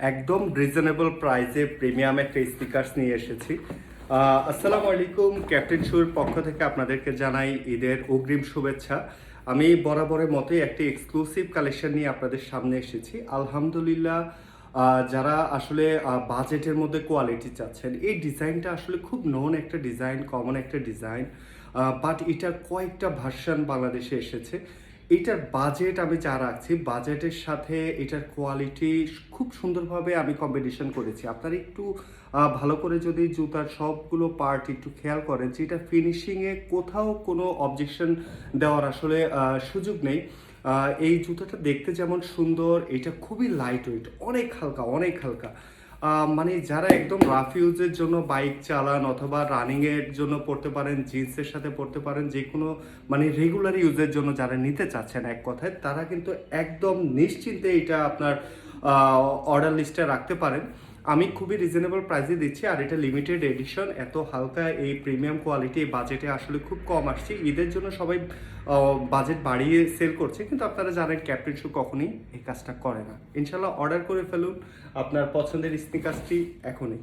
একদম রিজনেবল প্রাইসে প্রিমিয়াম একটা স্নিকার্স নিয়ে এসেছি। আসসালামু আলাইকুম, ক্যাপ্টেন শুর পক্ষ থেকে আপনাদেরকে জানাই ঈদের অগ্রিম শুভেচ্ছা। আমি বরাবরের মতোই একটি এক্সক্লুসিভ কালেকশন নিয়ে আপনাদের সামনে এসেছি। আলহামদুলিল্লাহ, যারা আসলে বাজেটের মধ্যে কোয়ালিটি চাচ্ছেন, এই ডিজাইনটা আসলে খুব নোন একটা ডিজাইন, কমন একটা ডিজাইন, বাট এটার কয়েকটা ভার্সন বাংলাদেশে এসেছে। এটার বাজেট আমি যা রাখছি, বাজেটের সাথে এটার কোয়ালিটি খুব সুন্দরভাবে আমি কম্বিনেশন করেছি। আপনারা একটু ভালো করে যদি জুতার সবগুলো পার্ট একটু খেয়াল করেন যে এটা ফিনিশিংয়ে কোথাও কোনো অবজেকশন দেওয়ার আসলে সুযোগ নেই। এই জুতাটা দেখতে যেমন সুন্দর, এটা খুবই লাইট ওয়েট, অনেক হালকা, অনেক হালকা। মানে যারা একদম রাফ ইউজের জন্য বাইক চালান অথবা রানিংয়ের জন্য পড়তে পারেন, জিন্সের সাথে পড়তে পারেন, যে কোনো মানে রেগুলার ইউজের জন্য যারা নিতে চাচ্ছেন এক কথায়, তারা কিন্তু একদম নিশ্চিন্তে এটা আপনার অর্ডার লিস্টে রাখতে পারেন। আমি খুবই রিজনেবল প্রাইসে দিচ্ছি, আর এটা লিমিটেড এডিশন। এত হালকা এই প্রিমিয়াম কোয়ালিটি এই বাজেটে আসলে খুব কম আসছে। ঈদের জন্য সবাই বাজেট বাড়িয়ে সেল করছে, কিন্তু আপনারা জানেন ক্যাপ্টেন শু কখনই এই কাজটা করে না। ইনশাল্লাহ অর্ডার করে ফেলুন আপনার পছন্দের স্নিকার্সটি এখনই।